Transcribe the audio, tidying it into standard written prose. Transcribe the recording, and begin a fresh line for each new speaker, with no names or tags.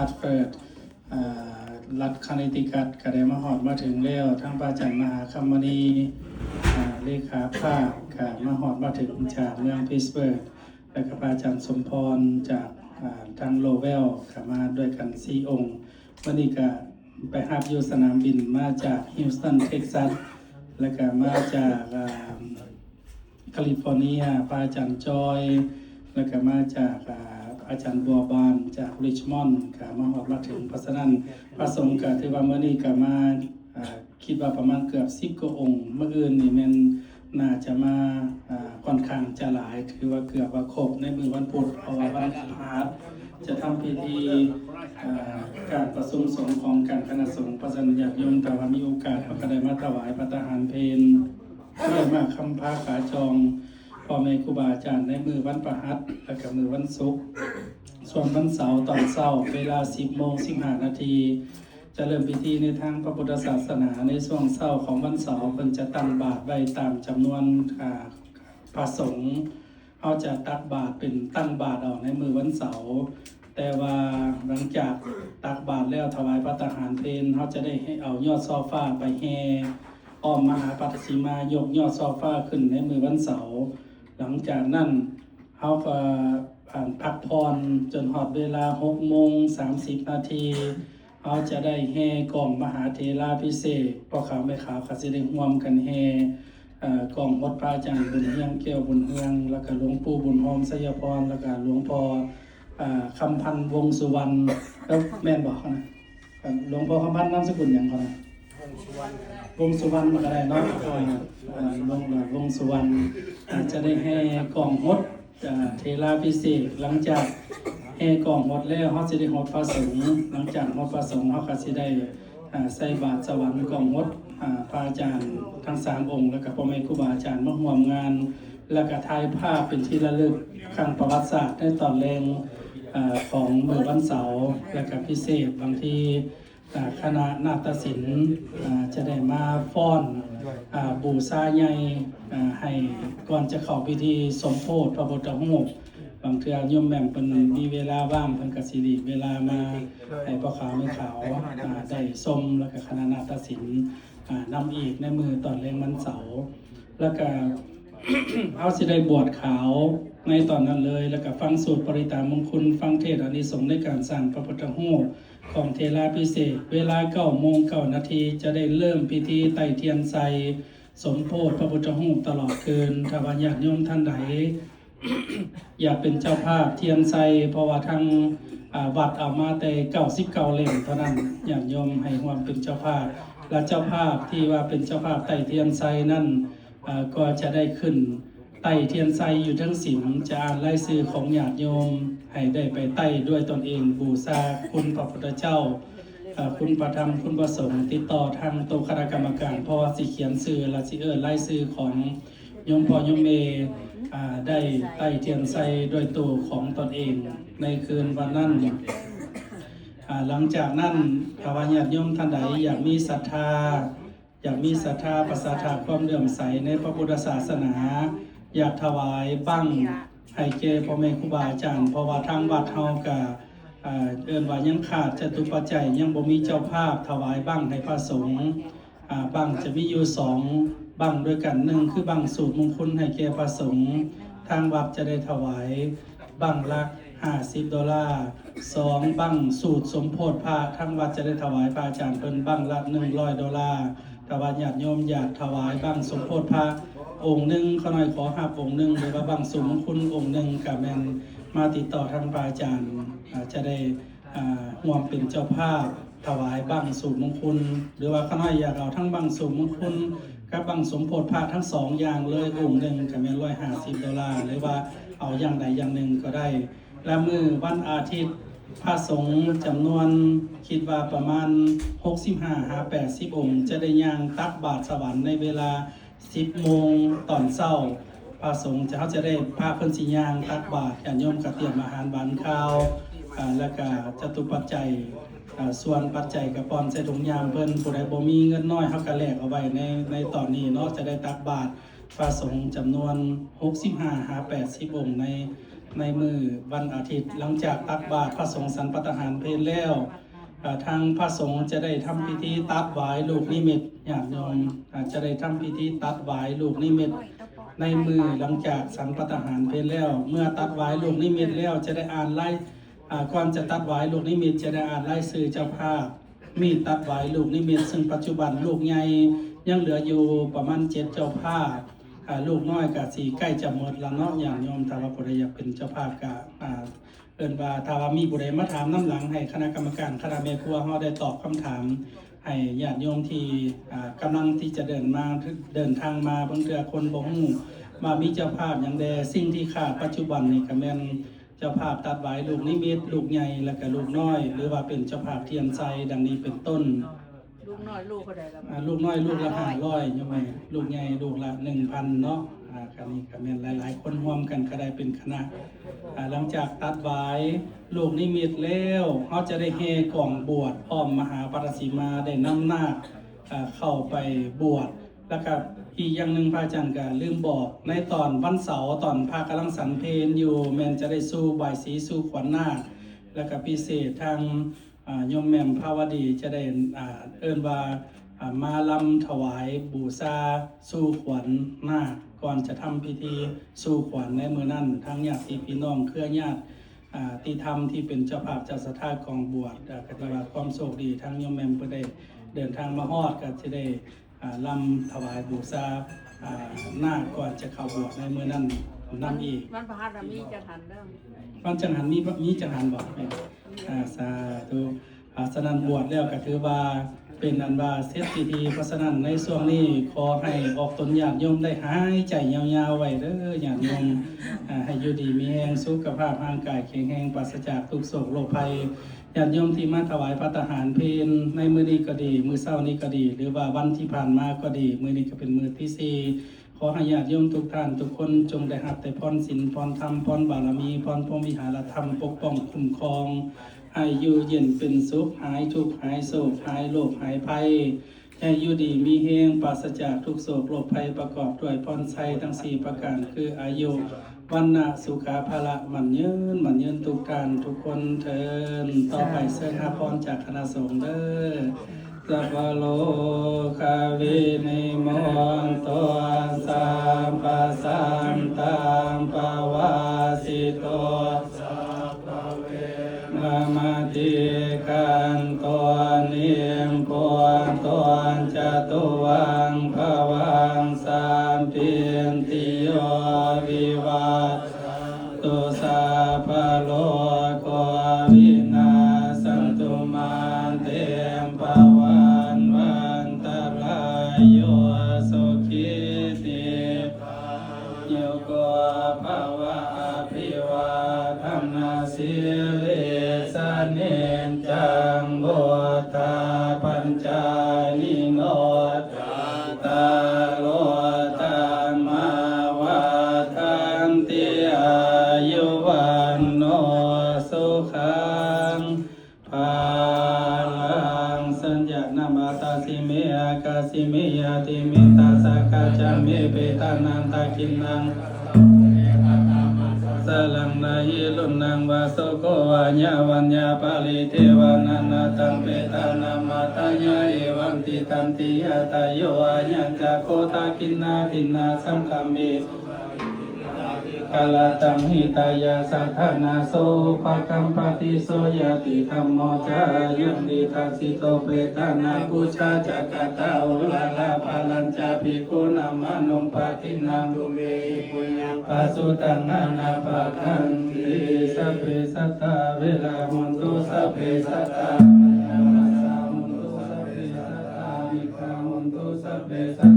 าร์ตเฟิร์ดรัฐคอนเนติคัตก็ได้มาฮอดมาถึงแล้วทั้งพระอาจารย์มหาคัมมณีเลขาภาคก็มาฮอดมาถึงจากเมืองพิตต์สเบิร์กและก็พระอาจารย์สมพรจากทางโลเวลก็มาด้วยกัน4องค์วันนี้ก็ไปรับอยู่สนามบินมาจากฮิวสตันเท็กซัสและก็มาจากแคลิฟอร์เนียพระอาจารย์จอยและก็มาจากอาจารย์บัวบานจากริชมอนด์ก็มาฮอดมาถึงเพราะฉะนั้นพระสงฆ์ก็ถือว่ามื้อนี้ก็มาคิดว่าประมาณเกือบ10กว่าองค์มื้ออื่นนี่แม่นน่าจะมาค่อนข้างจะหลายคือว่าเกือบว่าครบในมื้อวันพุธเพราะว่าวันพฤหัสจะทำพิธีการประชุมสงฆ์ของการคณะสงฆ์เพราะฉะนั้นญาติโยมถ้าว่ามีโอกาสก็ได้มาถวายพระทหารเพลได้มาคำพาขาจองพ่อแม่ครูบาอาจารย์ในมือวันพฤหัสและก็มือวันศุกร์ส่วนวันเสาร์ตอนเช้าเวลา 10:15 นาทีจะเริ่มพิธีในทางพระพุทธศาสนาในช่วงเช้าของวันเสาร์เพิ่นจะตั้งบาตรไว้ตามจำนวนพระสงฆ์เขาจะตักบาตรเป็นตั้งบาตรออกในมือวันเสาร์แต่ว่าหลังจากตักบาตรแล้วถวายพระทหารเพลเขาจะได้ให้เอายอดซอฟ้าไปแห่อ้อมมหาปัตติมายกยอดซอฟ้าขึ้นในมือวันเสาร์หลังจากนั้นเขาก็พักผ่อนจนหอดเวลา 6:30 นาทีเขาจะได้แห่กล่องมหาเถราพิเศษพ่อขาวแม่ขาวก็สิได้ร่วมกันแห่กล่องวัดพระอาจารย์บุญเฮืองแก้วบุญเฮืองแล้วก็หลวงปู่บุญโฮมสยพรแล้วก็หลวงพ่อคำพันธ์วงสุวรรณแล้วแม่นบอกนะหลวงพ่อคำพันธ์นามสกุลหยังเขานะวงสุวรรณก็ได้เนาะวงสุวรรณจะได้แห่กล่องฮดเทราพิเศษหลังจากแห่กล่องฮดแล้วเขาจะได้ฮดพระสงฆ์หลังจากฮดพระสงฆ์เขาก็จะได้ใส่บาตรสวรรค์กล่องฮดพระอาจารย์ทั้ง3องค์แล้วก็พ่อแม่ครูบาอาจารย์มาร่วมงานแล้วก็ถ่ายภาพเป็นที่ระลึกครั้งประวัติศาสตร์ในตอนแรงของมื้อวันเสาร์และก็พิเศษบางทีคณะนาฏศิลป์จะได้มาฟ้อนบูชาใหญ่ให้ก่อนจะเข้าพิธีสมโภชพระพุทธรูปบางเทื่อโยมแหม่มเพิ่นมีเวลาว่างเพิ่นก็สิได้เวลามาให้พ่อขาวแม่ขาวได้ชมแล้วก็คณะนาฏศิลป์นำอีกในมือตอนแรงวันเสาร์แล้วก็เอาสิได้บวชขาวในตอนนั้นเลยแล้วก็ฟังสูตรปริตามงคลฟังเทศน์อานิสงส์ในการสร้างพระพุทธรูปของเทราพิเศษเวลา 9:09 นาทีจะได้เริ่มพิธีไต่เทียนไซสมโภชพระพุทธรูปตลอดคืนถ้าว่าญาติโยมท่านใด อยากเป็นเจ้าภาพเทียนไซเพราะว่าทางวัดเอามาแต่99เล่มเท่านั้นญาติโยมให้ร่วมเป็นเจ้าภาพและเจ้าภาพที่ว่าเป็นเจ้าภาพไต่เทียนไซนั่นก็จะได้ขึ้นไต่เทียนไซอยู่ทั้งศีลจะอ่านรายชื่อของญาติโยมให้ได้ไปไต่ด้วยตนเองบูชาคุณพระพุทธเจ้าคุณพระธรรมคุณพระสงฆ์ติดต่อทางโต๊ะคณะกรรมการเพราะว่าสิเขียนชื่อและสิรายชื่อของโยมพ่อโยมแม่ได้ไต่เทียนไซด้วยตัวของตนเองในคืนวันนั้นหลังจากนั้นถ้าว่าญาติโยมท่านใดอยากมีศรัทธาประสาทความเลื่อมใสในพระพุทธศาสนาอยากถวายบั้งให้แก่พ่อแม่ครูบาอาจารย์เพราะว่าทางวัดเฮาก็เอิ้นว่ายังขาดจตุปัจจัยยังบ่มีเจ้าภาพถวายบั้งให้พระสงฆ์บั้งจะมีอยู่2บั้งด้วยกัน1คือบั้งสูตรมงคลให้แก่พระสงฆ์ทางวัดจะได้ถวายบั้งละ$50 2บั้งสูตรสมโภชพระทางวัดจะได้ถวายพระอาจารย์เพิ่นบั้งละ$100ถ้าว่าญาติโยมอยากถวายบั้งสมโภชพระองค์หนึ่งเขาหน่อยขอหับองค์หนึ่งหรือว่าบังสมคุณองค์หนึ่งกับแมนมาติดต่อทางพระอาจารย์จะได้ร่วมเป็นเจ้าภาพถวายบังสูตรมงคลหรือว่าเขาหน่อยอยากเอาทั้งบังสูตรมงคลกับบังสมโภชพระทั้ง2อย่างเลยองค์หนึ่งกับแมน$150หรือว่าเอาอย่างใดอย่างหนึ่งก็ได้และมื้อวันอาทิตย์พระสงฆ์จำนวนคิดว่าประมาณ65-80องค์จะได้ย่างตักบาตรสวรรค์ในเวลา10 โมงตอนเช้าพระสงฆ์เขาจะได้พาเพิ่นสิย่างตักบาตรญาติโยมก็เตรียมอาหารหวานข้าวแล้วก็จตุปัจจัยส่วนปัจจัยก็ปอนใส่ถุงยางเพิ่นผู้ใดบ่มีเงินน้อยเฮาก็แลกเอาไว้ในตอนนี้เนาะจะได้ตักบาตรพระสงฆ์จำนวน65-80องค์ใน ในมือวันอาทิตย์หลังจากตักบาตรพระสงฆ์สันปทหารเพลแล้วทางพระสงฆ์จะได้ทำพิธีตัดหวายลูกนิมิตญาติโยมจะได้ทำพิธีตัดหวายลูกนิมิตในมือหลังจากสันปทหารเพลแล้วเมื่อตัดหวายลูกนิมิตแล้วจะได้อ่านไล่ก่อนจะตัดหวายลูกนิมิตจะได้อ่านไล่สื่อเจ้าภาพมีตัดหวายลูกนิมิตซึ่งปัจจุบันลูกใหญ่ยังเหลืออยู่ประมาณ7เจ้าภาพลูกน้อยกับสีใกล้จะหมดแล้วเนาะอย่างโยมถ้าว่าผู้ใดอยากเป็นเจ้าภาพกับเอิ้นว่าถ้าว่ามีผู้ใดมาถามน้ำหลังให้คณะกรรมการคณะแม่ครัวเฮาได้ตอบคำถามให้ญาติโยมที่กำลังที่จะเดินทางมาบางเทื่อคนบ่ฮู้มามีเจ้าภาพอย่างใดสิ่งที่ขาดปัจจุบันนี่ก็แม่นเจ้าภาพตัดหวายลูกนิมิตลูกใหญ่แล้วก็ลูกน้อยหรือว่าเป็นเจ้าภาพเทียนไซดังนี้เป็นต้น
ลูกน้อยลูกเขาได้ละ
ลูกน้อยลูกละ500ใช่ไหมลูกใหญ่ลูกละ 1,000 เนาะกันนี้ก็แม่นหลายๆคนร่วมกันก็ได้เป็นคณะหลังจากตัดหวายลูกนิมิตแล้วเขาจะได้เฮกล่องบวชอ้อมมหาปรสีมาได้นำนาคเข้าไปบวชแล้วก็อีกอย่างหนึ่งพระอาจารย์ก็ลืมบอกในตอนวันเสาร์ตอนพระกำลังสันเพลอยู่แม่นจะได้สู้บายสีสู้ขวัญนาคแล้วก็พิเศษทางโยมแม่มภาวดีจะได้เอิ้นว่ามาลำถวายบูชาสู่ขวัญนาคก่อนจะทำพิธีสู่ขวัญในมื้อนั้นทั้งญาติพี่น้องเครือญาติที่ทำที่เป็นเจ้าภาพเจ้าสถานของบวชก็ถือว่าความโชคดีทั้งโยมแม่มก็ได้เดินทางมาฮอดก็จะได้ลำถวายบูชานาคก่อนจะเข้าบวชในมื้อนั้นนำอีก
วันพฤหัสมีจังหันเด้อ
วันจังหันมีจังหันบอกสาธุสนันบวชแล้วก็ถือว่าเป็นอันว่าเสร็จพิธีเพราะฉะนั้นในช่วงนี้ขอให้ออกตนญาติโยมได้หายใจยาวๆไว้เด้อญาติโยมให้อยู่ดีมีแรงสุขภาพร่างกายแข็งแรงปราศจากทุกโศกโรคภัยญาติโยมที่มาถวายพระทหารเพลในมื้อนี้ก็ดีมื้อเช้านี้ก็ดีหรือว่าวันที่ผ่านมาก็ดีมื้อนี้ก็เป็นมื้อที่4ขอให้ญาติโยมทุกท่านทุกคนจงได้รับแต่พรศีลพรธรรมพรบารมีพรพรหมวิหารธรรมปกป้องคุ้มครองให้อยู่เย็นเป็นสุขหายทุกข์หายโศกหายโรคหายภัยให้อยู่ดีมีแรงปราศจากทุกโศกโรคภัยประกอบด้วยพรชัยทั้ง4ประการคืออายุวันนะสุขาภละมันยืนทุกท่านทุกคนเทินต่อไปเสิญหาพรจากคณะสงฆ์เด้อสัพพโลกาวินิโมนตัวสัมปสันตังปวาสิโตสัพพเวนะมาติกันตัวนิมปวนตัวจตุวังภวังสัมปินติโยวิวัตตุสัพพโลกวินาสันตุมันเตมภวันวันตรายโยสุขิติโยโกภวะอภิวาทนาสิริสเนจังโบธาปัญจานิโนตาโลตัมมาวาทันติอายุวันโนสุขังภาลังสัญญานามาตาสิเมอากาสิเมยาติเมตาสักขะจัมเมเปตานันตากินังสลังนายิลุนังวาสุโกวาญาวัญญาปาลิเทวานันตังเปตานามาตายาเอวันติตันติยาตาโยอาญาจักโคตากินนาทินนาสังฆเมกาลตังหิตายาสัทธนาโสภะกัมปติโสยติธัมโมจายุติทัสสิโตเปตานาปุชาจักตาอุลาลาภาลัญจาภิกขุนามานุปาทินังตุเมปุญญังปัสสุตังนานาภาคันติสัพเพสัตตาเวลามุนตุสัพเพสัตตามุนตุสัพเพสัตตาวิกามุนตุสัพเพสัต